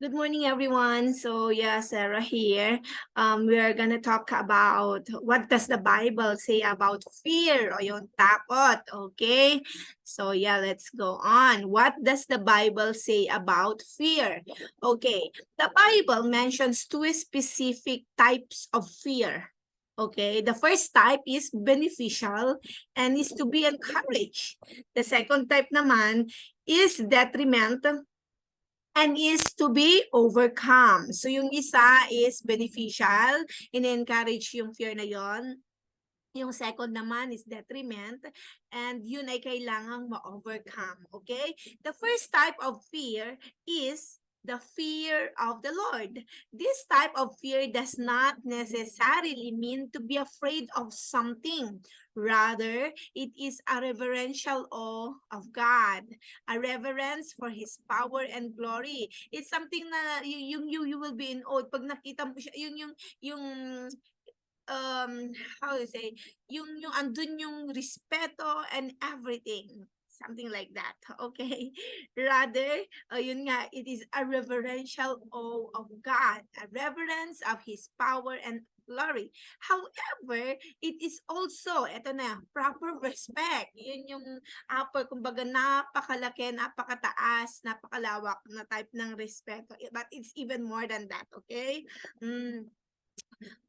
Good morning, everyone. So yeah, Sarah here. We are gonna talk about what does the Bible say about fear o yung takot. Okay? So yeah, let's go on. What does the Bible say about fear? Okay, the Bible mentions two specific types of fear. Okay, the first type is beneficial and is to be encouraged. The second type naman is detriment and is to be overcome. So yung isa is beneficial, in-encourage yung fear na yon. Yung second naman is detriment, and yun ay kailangang ma-overcome. Okay? The first type of fear is the fear of the Lord. This type of fear does not necessarily mean to be afraid of something. Rather, it is a reverential awe of God, a reverence for His power and glory. It's something na you will be in awe pag nakita mo siya, yung how to say, yung andun yung respeto and everything. Something like that, okay? Rather, yun nga, it is a reverential awe of God, a reverence of His power and glory. However, it is also, eto na, proper respect. Yun yung upper, kumbaga napakalaki, napakataas, napakalawak na type ng respeto. But it's even more than that, okay?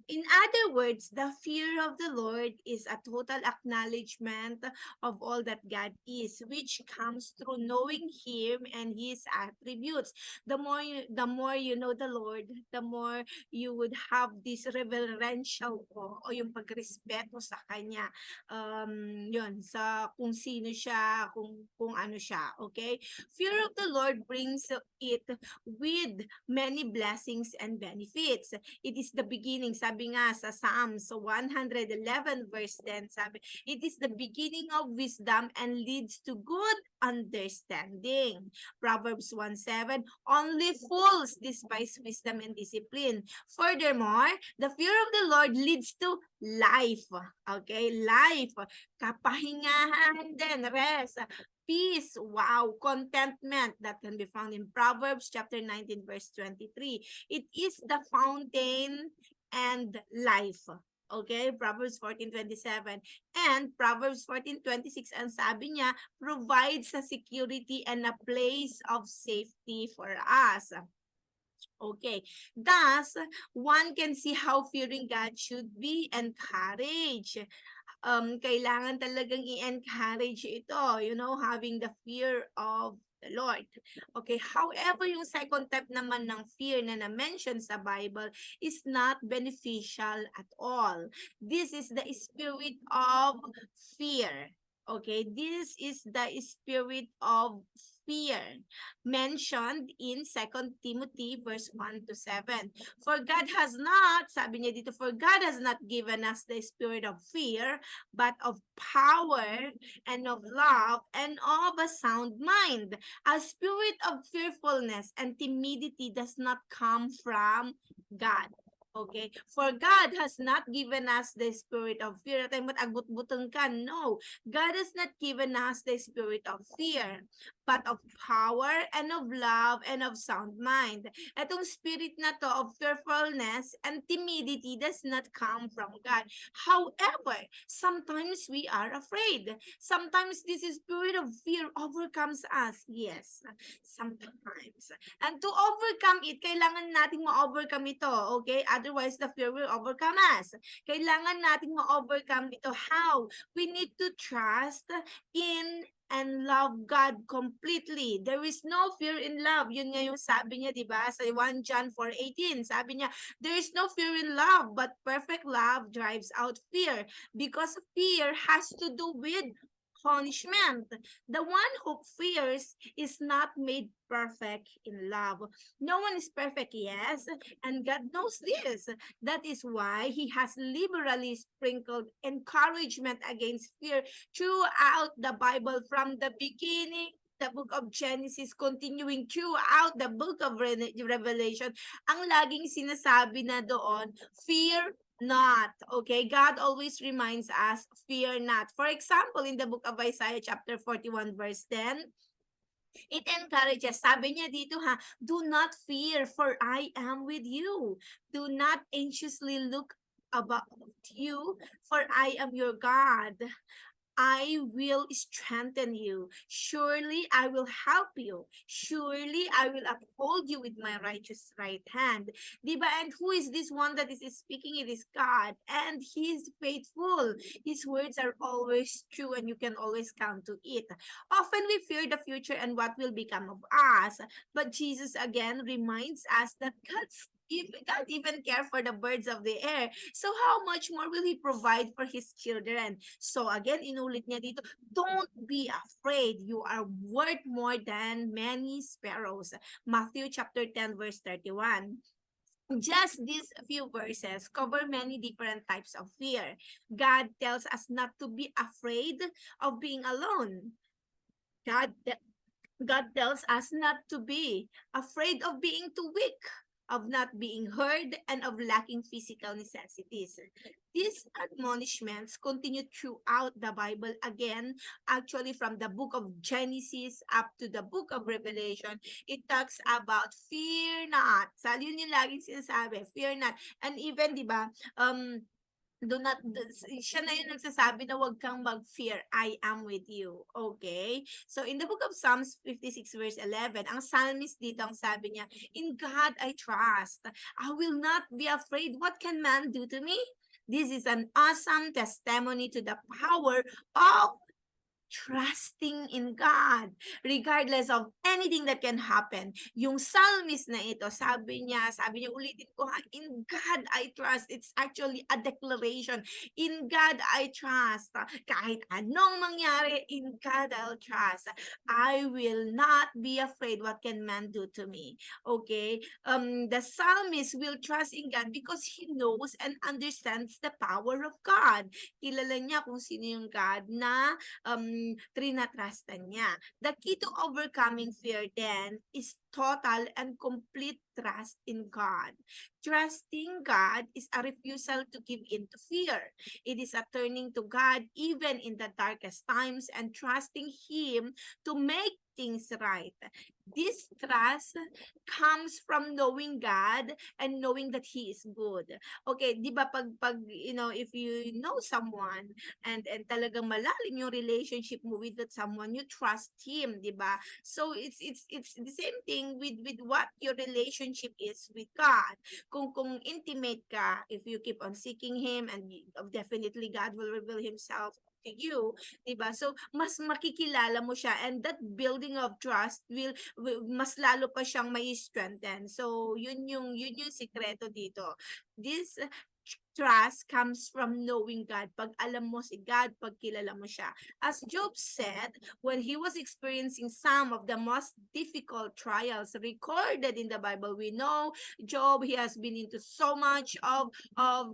In other words, the fear of the Lord is a total acknowledgement of all that God is, which comes through knowing Him and His attributes. The more you know the Lord, the more you would have this reverential awe o yung pagrespeto sa Kanya. Yun, sa kung sino siya, kung ano siya, okay? Fear of the Lord brings it with many blessings and benefits. It is the beginning, sabi nga sa Psalms 111 verse 10, sabi, it is the beginning of wisdom and leads to good understanding. Proverbs 1:7, only fools despise wisdom and discipline. Furthermore, the fear of the Lord leads to life. Okay, life, kapahingahan din, rest, peace, wow, contentment that can be found in Proverbs chapter 19 verse 23. It is the fountain and life. Okay, Proverbs 14:27 and Proverbs 14:26, ang sabi niya, provides a security and a place of safety for us. Okay, thus, one can see how fearing God should be encouraged. Kailangan talagang i-encourage ito, having the fear of the Lord. Okay, however, yung second type naman ng fear na na-mention sa Bible is not beneficial at all. This is the spirit of fear. Okay, this is the spirit of fear mentioned in 2 Timothy verse 1 to 7. For God has not, sabi niya dito, for God has not given us the spirit of fear, but of power and of love and of a sound mind. A spirit of fearfulness and timidity does not come from God. Okay? For God has not given us the spirit of fear. Tayo mag-agbut-butang ka. No. God has not given us the spirit of fear, but of power and of love and of sound mind. Itong spirit na to of fearfulness and timidity does not come from God. However, sometimes we are afraid. Sometimes this spirit of fear overcomes us. Yes, sometimes. And to overcome it, kailangan nating ma-overcome ito. Okay? Otherwise, the fear will overcome us. Kailangan nating ma-overcome ito. How? We need to trust in and love God completely. There is no fear in love. Yun nga yung sabi niya, di ba? Sa 1 John 4:18, sabi niya, there is no fear in love, but perfect love drives out fear. Because fear has to do with punishment. The one who fears is not made perfect in love. No one is perfect, yes, and God knows this. That is why He has liberally sprinkled encouragement against fear throughout the Bible, from the beginning, the book of Genesis, continuing throughout the book of Revelation. Ang laging sinasabi na doon, fear not. Okay, God always reminds us, fear not. For example, in the book of Isaiah chapter 41 verse 10, It encourages. Sabi niya dito ha, do not fear for I am with you. Do not anxiously look about you for I am your God. I will strengthen you. Surely I will help you. Surely I will uphold you with my righteous right hand. Diba? And who is this one that is speaking? It is God. And He is faithful. His words are always true and you can always count to it. Often we fear the future and what will become of us. But Jesus again reminds us that God even care for the birds of the air. So how much more will He provide for His children? So again, inulit niya dito, don't be afraid. You are worth more than many sparrows. Matthew chapter 10 verse 31. Just these few verses cover many different types of fear. God tells us not to be afraid of being alone. God God tells us not to be afraid of being too weak, of not being heard, and of lacking physical necessities. These admonishments continue throughout the Bible again, actually from the book of Genesis up to the book of Revelation. It talks about fear not. So, yun yung laging sinasabi, fear not. And even, di ba, do not, siya na yung nagsasabi na huwag kang mag-fear, I am with you. Okay? So, in the book of Psalms 56 verse 11, ang psalmist dito, ang sabi niya, in God I trust. I will not be afraid. What can man do to me? This is an awesome testimony to the power of trusting in God regardless of anything that can happen. Yung psalmist na ito, sabi niya ulitin ko ha, in God I trust. It's actually a declaration. In God I trust. Kahit anong mangyari, in God I'll trust. I will not be afraid what can man do to me. Okay? The psalmist will trust in God because he knows and understands the power of God. Kilala niya kung sino yung God na trinatrustan niya. The key to overcoming fear then is total and complete trust in God. Trusting God is a refusal to give in to fear. It is a turning to God even in the darkest times and trusting Him to make things right. This trust comes from knowing God and knowing that He is good. Okay, di ba pag if you know someone and talagang malalim yung relationship mo with that someone, you trust him, di ba? So it's the same thing with what your relationship is with God. Kung intimate ka, if you keep on seeking him, and definitely God will reveal himself to you, diba? So mas makikilala mo siya, and that building of trust will mas lalo pa siyang may strengthen. So yun yung sikreto dito. This trust comes from knowing God. Pag alam mo si God, pag kilala mo siya. As Job said, when he was experiencing some of the most difficult trials recorded in the Bible, we know Job, he has been into so much of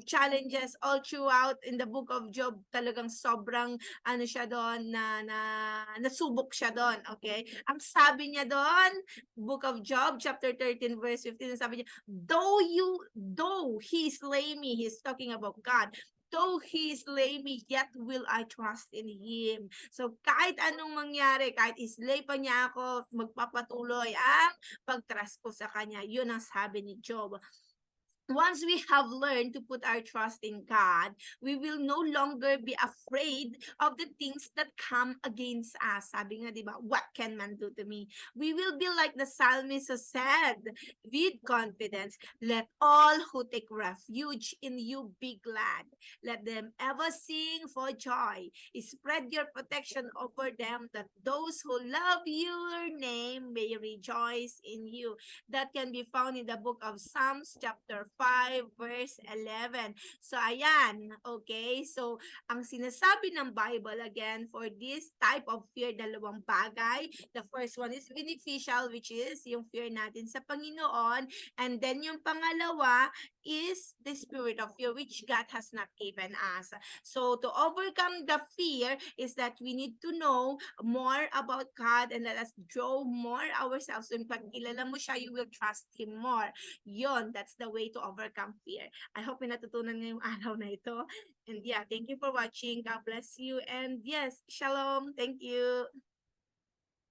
challenges all throughout in the book of Job. Talagang sobrang siya doon na nasubok siya doon, okay? Ang sabi niya doon, book of Job chapter 13 verse 15, sabi niya, though he slay me, he's talking about God, though he slay me, yet will I trust in him. So kahit anong mangyari, kahit islay pa niya ako, magpapatuloy ang pagtrust ko sa kanya. Yun ang sabi ni Job. Once we have learned to put our trust in God, we will no longer be afraid of the things that come against us. Sabi nga, di ba, what can man do to me? We will be like the psalmist said, with confidence, let all who take refuge in you be glad. Let them ever sing for joy. Spread your protection over them, that those who love your name may rejoice in you. That can be found in the book of Psalms chapter 5 verse 11. So ayan, okay? So ang sinasabi ng Bible again for this type of fear, dalawang bagay. The first one is beneficial, which is yung fear natin sa Panginoon, and then yung pangalawa is the spirit of fear which God has not given us. So to overcome the fear is that we need to know more about God and let us draw more ourselves. When pagkilala mo siya, you will trust Him more. Yon, that's the way to overcome fear. I hope natutunan niyo yung araw na ito. And yeah, thank you for watching. God bless you. And yes, shalom. Thank you.